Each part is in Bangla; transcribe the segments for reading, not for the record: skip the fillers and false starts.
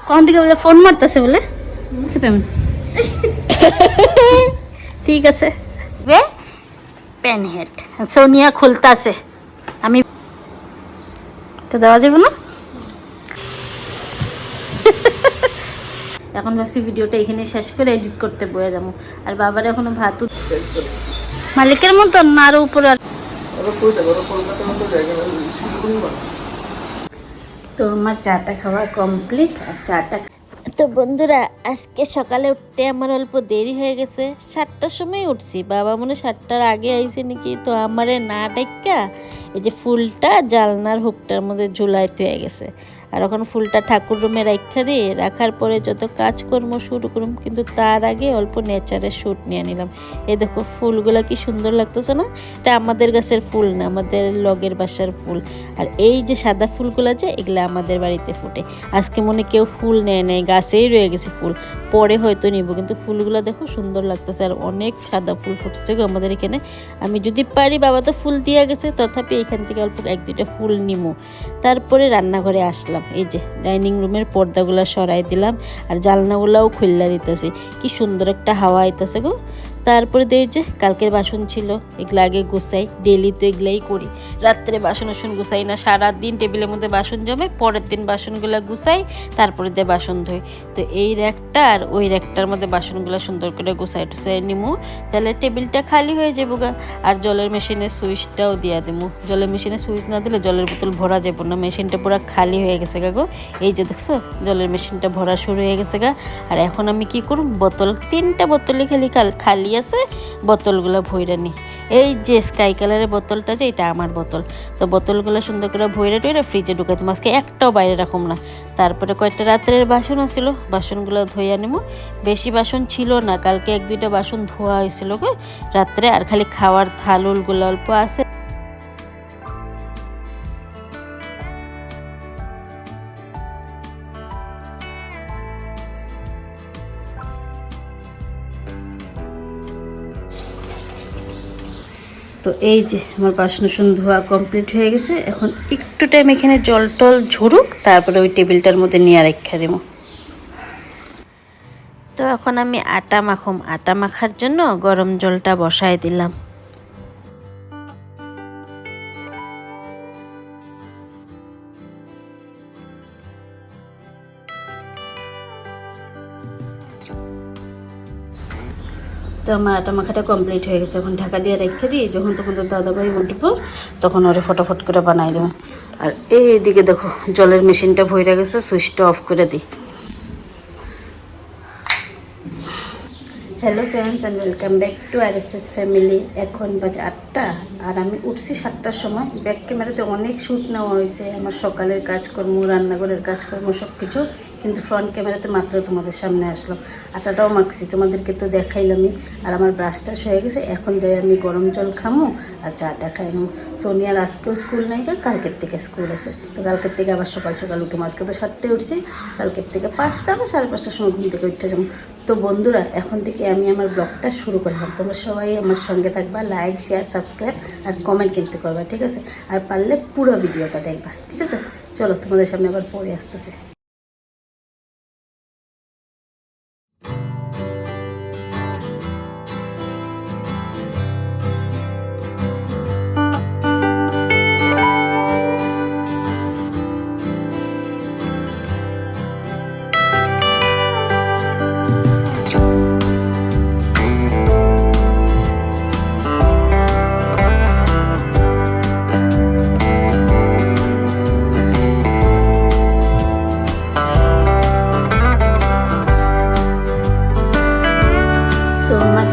কোন দিকে বলে ফোন মারতেছে বলে পেমেন্ট ঠিক আছে বে পেন হেড সোনিয়া খুলতাছে আমি তো দেওয়া যাবে না এখন ভাবছি ভিডিওটা এখানে শেষ করে এডিট করতে বয়ে যাবো আর বাবার এখনো ভাত মালিকের মতন না আরো উপরে তো আমার চাটা খাওয়া কমপ্লিট আর চাটা তো বন্ধুরা আজকে সকালে উঠতে আমার অল্প দেরি হয়ে গেছে 7টার সময় উঠছি বাবা মনে 7টার আগে আইছে নাকি তো আমারে না ডাক্কা এই যে ফুলটা জালনার হুকটার মধ্যে ঝুলাইতে হয়ে গেছে আর এখন ফুলটা ঠাকুর রুমে রাখা দিয়ে রাখার পরে যত কাজকর্ম শুরু করুম কিন্তু তার আগে অল্প নেচারের শ্যুট নিয়ে নিলাম এই দেখো ফুলগুলা কি সুন্দর লাগতেছে না এটা আমাদের গাছের ফুল না আমাদের লগের বাসার ফুল আর এই যে সাদা ফুলগুলো আছে এগুলো আমাদের বাড়িতে ফুটে আজকে মনে কেউ ফুল নেয় নেই গাছেই রয়ে গেছে ফুল পরে হয়তো নিব কিন্তু ফুলগুলো দেখো সুন্দর লাগতেছে আর অনেক সাদা ফুল ফুটছে গো আমাদের এখানে আমি যদি পারি বাবা তো ফুল দিয়ে গেছে তথাপি এখান থেকে অল্প 1-2টা ফুল নিমু তারপরে রান্নাঘরে আসলাম এই যে ডাইনিং রুমের পর্দাগুলো সরাই দিলাম আর জানলাগুলোও খুললা দিতেছি কি সুন্দর একটা হাওয়া আইতেছে গো তারপরে দেখি যে কালকের বাসন ছিল এগুলো আগে গুছাই ডেলি তো এগুলাই করি রাত্রে বাসন গুছাই না সারাদিন টেবিলের মধ্যে বাসন জমে পরের দিন বাসনগুলো গুছাই তারপরে দিয়ে বাসন ধুই তো এই র্যাকটা আর ওই র্যাকটার মধ্যে বাসনগুলো সুন্দর করে গুছাই টুসাই নিমু তাহলে টেবিলটা খালি হয়ে যাবো গা আর জলের মেশিনের সুইচটাও দিয়া দেবো জলের মেশিনে সুইচ না দিলে জলের বোতল ভরা যাবো না মেশিনটা পুরো খালি হয়ে গেছে গা গো এই যে দেখছো জলের মেশিনটা ভরা শুরু হয়ে গেছে গা আর এখন আমি কি করব বোতল 3টা বোতলই খালি আছে বোতলগুলো ভইরা নি এই যে স্কাই কালারের বোতলটা যে এটা আমার বোতল তো বোতলগুলো সুন্দর করে ভইরা টইরা ফ্রিজে ঢুকাই তোমার আজকে একটাও বাইরে রাখুম না তারপরে কয়েকটা রাত্রের বাসন ছিল বাসনগুলো ধুইয়া নেবো বেশি বাসন ছিল না কালকে 1-2টা বাসন ধোয়া হয়েছিল গো রাত্রে আর খালি খাওয়ার থালুলগুলো অল্প আছে তো এই যে আমার বাসন ধোয়া কমপ্লিট হয়ে গেছে এখন একটু টাইম এখানে জল টল ঝরুক তারপরে ওই টেবিলটার মধ্যে নিয়ে রেখে দেবো তো এখন আমি আটা মাখার জন্য গরম জলটা বসায় দিলাম তো আমার আটা মাখাটা কমপ্লিট হয়ে গেছে এখন ঢাকা দিয়ে রেখে দিই যখন তখন তো দাদাভাই উঠবো তখন ওরে ফটাফট করে বানাই দেবো আর এইদিকে দেখো জলের মেশিনটা ভরে গেছে সুইচটা অফ করে দিই hello friends and welcome back to RSS family এখন বাজে 8টা আর আমি উঠছি 7টার সময় ব্যাক ক্যামেরাতে অনেক শ্যুট নেওয়া হয়েছে আমার সকালের কাজকর্ম রান্নাঘরের কাজকর্ম সব কিছু কিন্তু ফ্রন্ট ক্যামেরাতে মাত্র তোমাদের সামনে আসলাম আটাটাও মাখছি তোমাদেরকে তো দেখাইলামই আর আমার ব্রাশ টাশ হয়ে গেছে এখন যাই আমি গরম জল খামো আর চাটা খাই নেবো সোনিয়ার আজকেও স্কুল নাই কালকের থেকে স্কুল আছে তো কালকের থেকে আবার সকাল সকাল উঠে আজকে তো 7টায় উঠছি কালকের থেকে 5টা বা 5:30টার সময় ঘুম থেকে উঠতে যাবো তো বন্ধুরা এখন থেকে আমি আমার ব্লগটা শুরু করলাম তোমরা সবাই আমার সঙ্গে থাকবা লাইক শেয়ার সাবস্ক্রাইব আর কমেন্ট কিন্তু করবা ঠিক আছে আর পারলে পুরো ভিডিওটা দেখবা ঠিক আছে চলো তোমাদের সামনে আবার পরে আসতেছে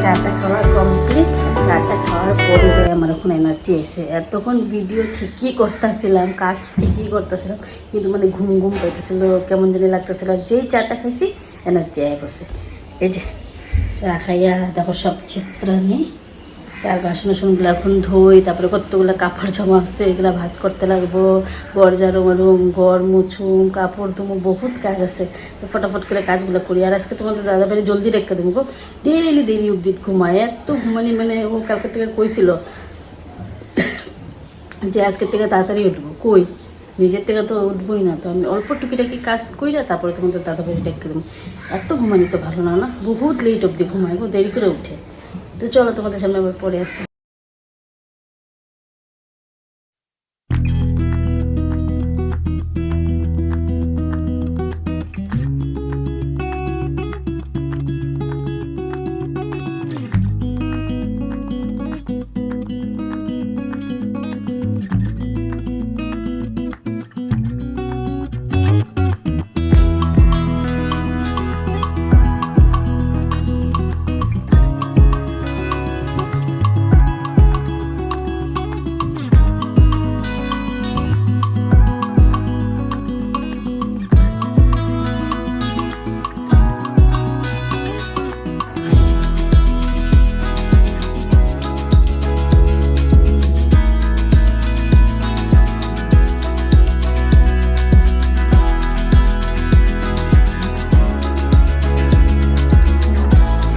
চাটা খাওয়া কমপ্লিট চাটা খাওয়ার পরে যাই আমার এখন এনার্জি এসে আর তখন ভিডিও ঠিকই করতেছিলাম কাজ ঠিকই করতেছিলাম কিন্তু মানে ঘুম ঘুম পাইতেছিল কেমন জানি লাগতেছিল যেই চাটা খাইছি এনার্জি আয় বসে এই যে চা খাইয়া দেখো সব চিত্রা নেই চার বাসনগুলো এখন ধুই তারপরে কতগুলো কাপড় জমা আছে এগুলো ভাঁজ করতে লাগবো ঘর ঝাড়ু মারুম ঘর মুছুম কাপড় ধুমো বহুত কাজ আছে তো ফটাফট করে কাজগুলো করি আর আজকে তোমাদের দাদাবাড়ি জলদি রেখে দেবো গো ডেইলি দেরি অবধি ঘুমায় এত ঘুমানি মানে ও কালকে থেকে কইছিল যে আজকের থেকে তাড়াতাড়ি উঠবো কই নিজের থেকে তো উঠবই না, তো আমি অল্প টুকিটাকি কাজ কইরা তারপরে তোমাদের দাদাভাই ডেকে দেবো। এত ঘুমানি তো ভালো না, না বহুত লেট অবধি ঘুমাই গো, দেরি করে উঠে। তো চলো তোমাদের সামনে আবার পরে আসছি।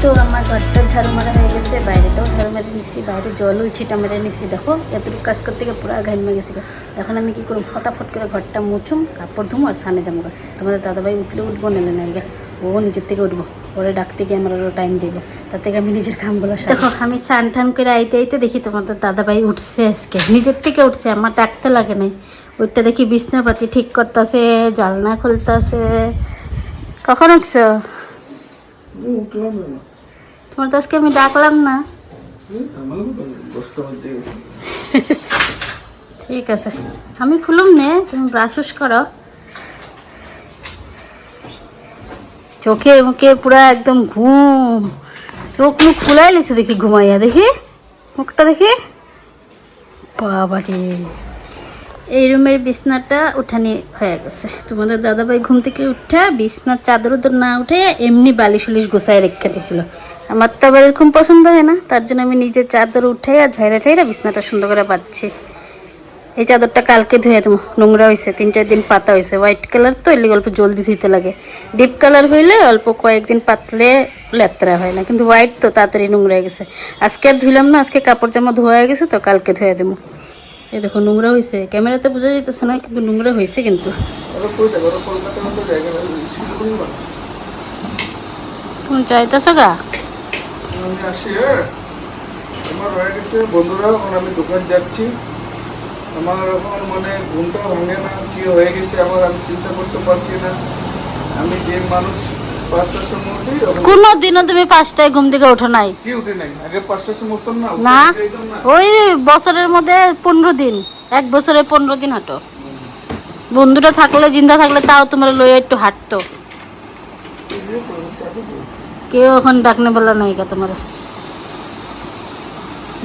তো আমার ঘরটা ঝাড়ু মারা হয়ে গেছে, বাইরেটাও ঝাড়ু মেরে নিছি, বাইরে জলও ছিটা মেরে নিছি। দেখো এতটুকু কাজ করতে গিয়ে পুরো ঘাইমে গেছি। এখন আমি কী করুম, ফটাফট করে ঘরটা মুছুম, কাপড় ধুম আর সামনে যাবো। তোমাদের দাদাভাই উঠলে উঠবো, নেলে নাই গা, ও নিজের থেকে উঠবো, ওরে ডাকতে গিয়ে আমার আরও টাইম যাইব, তার থেকে আমি নিজের কামগুলো দেখো। আমি স্নান টান করে আইতে আইতে দেখি তোমাদের দাদাভাই উঠছে, আজকে নিজের থেকে উঠছে, আমার ডাকতে লাগে নাই। ওইটা দেখি বিছনাপাতি ঠিক করতেছে, জালনা খুলতেছে। কখন উঠছো? তোমার তো আজকে আমি ডাকলাম না। ঠিক আছে, আমি খুলুম নে, তুমি ব্রাশ করো। চোখে মুখে পুরা একদম ঘুম, চোখ মুখ ফুলাই লিছো দেখি, ঘুমাইয়া দেখি মুখটা দেখি। বাবারে, এই রুমের বিছনাটা উঠানি হয়ে গেছে। তোমাদের দাদাভাই ঘুম থেকে উঠা বিছনার চাদর উদর না উঠে এমনি বালিশ উলিশ গোছায় রেখে দিয়েছিল। আমার তো আবার এরকম পছন্দ হয় না, তার জন্য আমি নিজের চাদর উঠে আর ঝাইরা ঠাইরা বিছনাটা সুন্দর করে পাচ্ছি। এই চাদরটা কালকে ধুয়ে দেবো, নোংরা হয়েছে, 3-4 দিন পাতা হয়েছে। হোয়াইট কালার তো এলে অল্প জলদি ধুইতে লাগে, ডিপ কালার হইলে অল্প কয়েকদিন পাতলে লেত্রা হয় না, কিন্তু হোয়াইট তো তাড়াতাড়ি নোংরা হয়ে গেছে। আজকে আর ধুইলাম না, আজকে কাপড় জামা ধোয়া হয়ে গেছে তো কালকে ধুয়ে দেবো। এই দেখো নোংরা হয়েছে, ক্যামেরাতে বোঝা যাইতেছে না, কিন্তু নোংরা হয়েছে। কিন্তু কোন চাইতেছ গা? আমার হয়ে গেছে বন্ধুরা, আমি দোকান যাচ্ছি। আমার এখন মানে ঘুমটা ভাঙে না, কি হয়ে গেছে আমার আমি চিন্তা করতে পারছি না। আমি যে মানুষ 5টার সময় উঠি, কোনোদিনও তুমি 5টায় ঘুম থেকে ওঠো নাই? কি উঠে নাই, আগে 5টার সময় উঠতাম না। না, ওই বছরের মধ্যে 15 দিন, 1 বছরে 15 দিন হাঁটো। বন্ধুরা থাকলে, জিন্দা থাকলে তাও তোমার লইয়া একটু হাঁটতো। কেউ এখন ডাকনে বলা নাই কা তোমার।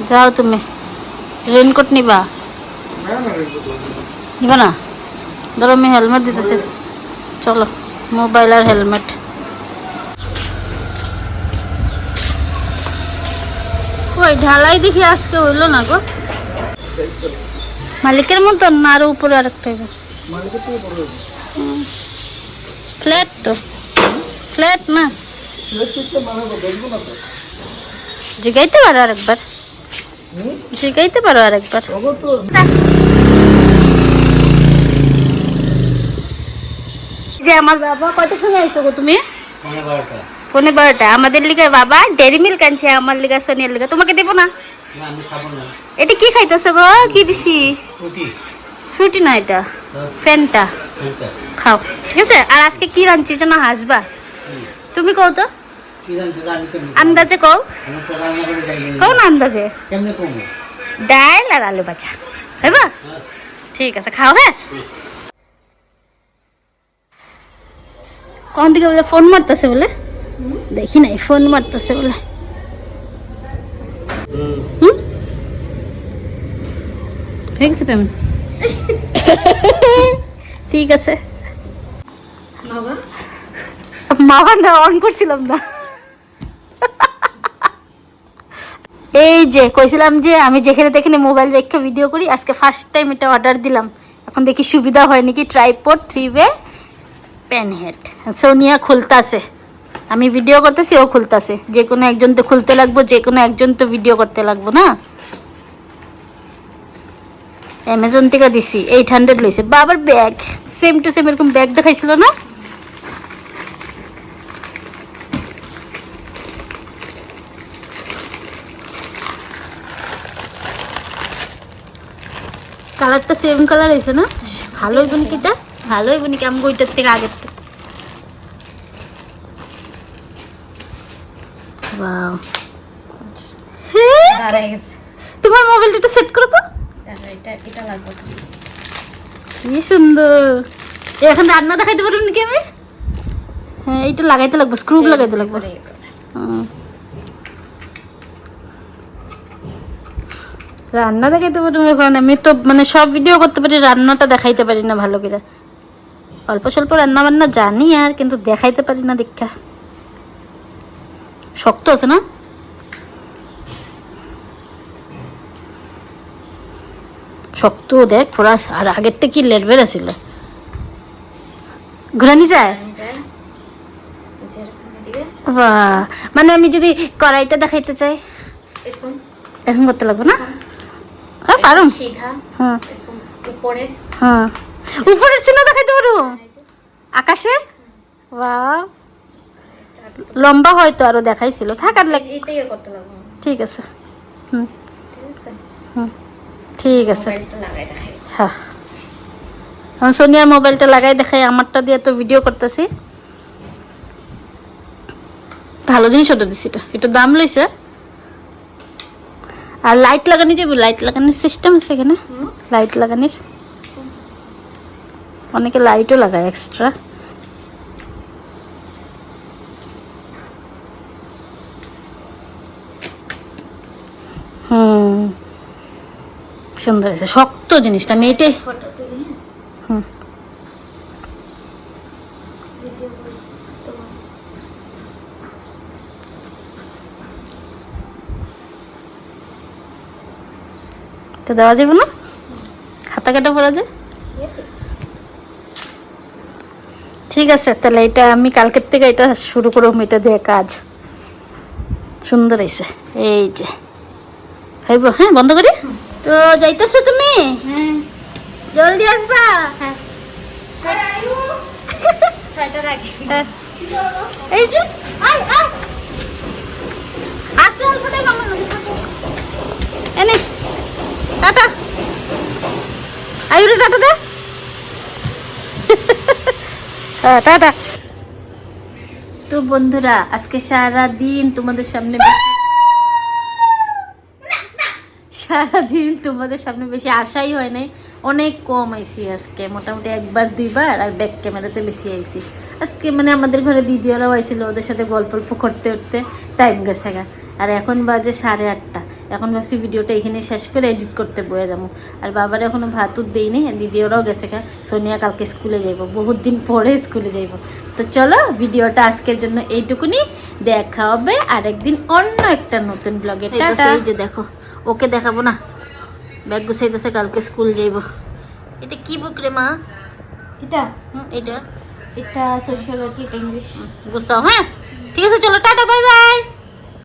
যাও তুমি, রেনকোট নিবা? নিবা না? ধরো আমি হেলমেট দিতেছি, চলো। মোবাইল আর হেলমেট। ওই ঢালাই দেখি আজকে হইলো না গো, মালিকের মতন না, আরো উপরে আরেকটা ফ্ল্যাট, তো ফ্ল্যাট না, জিগাইতে পারো আরেকবার, জিগাইতে পারো আরেকবার। যে আমার বাবা কয়টার সময় আইসো গো তুমি? 12:30। আমাদের লিগে বাবা ডেরি মিল্ক আনছে, আমার লিগা সোনিয়ার লিগা। তোমাকে দেবো না? এটা কি খাইতেছো গো? কি দিছি? ফ্রুটি না, এটা ফ্যানটা। খাও, ঠিক আছে। আর আজকে কি রাঁধছি যেন হাসবা, তুমি কও তো, আন্দাজে কও, কও না আন্দাজে। ডাল আর আলু ভাজা, হইবা? ঠিক আছে, খাও। হ্যাঁ, কোন দিকে বলে ফোন মারতেছে বলে, দেখি নাই, ফোন মারতেছে বলে। হয়ে গেছে পেমেন্ট? ঠিক আছে। মামা না, অন করছিলাম না। এই যে কইছিলাম যে আমি যেখানে দেখে মোবাইল রেখে ভিডিও করি, আজকে ফার্স্ট টাইম এটা অর্ডার দিলাম। এখন দেখি সুবিধা হয় নাকি। ট্রাইপড 3-ওয়ে পেন হেড। সোনিয়া খুলতাছে, আমি ভিডিও করতেছি, ও খুলতাছে। যে কোনো একজন তো খুলতে লাগবো, যে কোনো একজন তো ভিডিও করতে লাগবো না। অ্যামাজন থেকে দিছি 800 লইছে। বাবার ব্যাগ সেম টু সেম এরকম ব্যাগ দেখাইছিল না? কালারটা সেম কালার হয়েছে না? ভালো হইব নাকি এটা? ভালো হইব নাকি আমি ওইটার থেকে আগের থেকে? ওয়াও, দাঁড়ায় গেছে। তোমার মোবাইলটা একটু সেট করো তো। এটা লাগবে। কি সুন্দর। এখন রান্না দেখাইতে পারবো নাকি আমি? হ্যাঁ, এইটা লাগাইতে লাগবে, স্ক্রু লাগাইতে লাগবে। রান্না দেখাইতে পারবো এখন। আমি তো মানে সব ভিডিও করতে পারি, রান্নাটা দেখাইতে পারি না ভালো করে। অল্প স্বল্প রান্না বান্না জানি আর, কিন্তু দেখাইতে পারি না। দীক্ষা শক্ত আছে না? শক্ত দেখ পুরা। আর আগেরটা কি লেটবের আছিল, ঘুরানি যায়। বাহ, মানে আমি যদি কড়াইটা দেখাইতে চাই এরকম করতে লাগবে না? হ্যাঁ পারুম। হ্যাঁ হ্যাঁ, উপরের চিহ্ন দেখাইতে পারো আকাশের। বাহ, লম্বা হয়তো আরো দেখাইছিল। থাক আর ঠিক আছে। হুম হুম, ঠিক আছে। হ্যাঁ, সোনিয়ার মোবাইলটা লাগাই দেখাই, আমারটা দিয়ে তো ভিডিও করতেছি। ভালো জিনিস অর্ডার দিছি, এটা দাম লইছে। আর লাইট লাগানি যাবো, লাইট লাগানোর সিস্টেম আছে এখানে। লাইট লাগানির অনেকে লাইটও লাগায় এক্সট্রা। সুন্দর আছে, শক্ত জিনিসটা। আমি এটাই হুম তো দেওয়া যাবে না, হাতা কাটা পড়া যায়। ঠিক আছে, তাহলে এটা আমি কালকের থেকে এটা শুরু করব, এটা দিয়ে কাজ। সুন্দর হয়েছে। এই যে খাইব। হ্যাঁ, বন্ধ করি। তো যাইতেছো তুমি? জলদি আসবা। এই যে আসো, অল্প টাইম আমার এনে। টাটা আয়ুরে, টাটা দে। টাটা। তো বন্ধুরা, আজকে সারা দিন তোমাদের সামনে বেশি আশাই হয় নাই। অনেক কম আইসি আজকে, মোটামুটি একবার দুইবার, আর ব্যাক ক্যামেরাতে বেশি আইসি আজকে। মানে আমাদের ঘরে দিদিওরাও আইছিল, ওদের সাথে গল্প করতে করতে টাইম গেছে গা। আর এখন বাজে 8:30। এখন ভাবছি ভিডিওটা এখানে শেষ করে এডিট করতে বয়ে যাবো। আর বাবার এখনো ভাতও দেইনি, দিদিওরাও গেছে গা। সোনিয়া কালকে স্কুলে যাইব, বহুত দিন পরে স্কুলে যাইব। তো চলো, ভিডিওটা আজকের জন্য এইটুকুনি। দেখা হবে আরেকদিন অন্য একটা নতুন ব্লগে। এই যে দেখো, ওকে দেখাবো না, ব্যাগ গুছাইতেছে, কালকে স্কুল যাইব। এটা কি বুক রে মা? এটা এটা এটা সোশ্যালজি, এটা ইংলিশ। গুছাও। হ্যাঁ, ঠিক আছে, চলো টাটা, বাই বাই।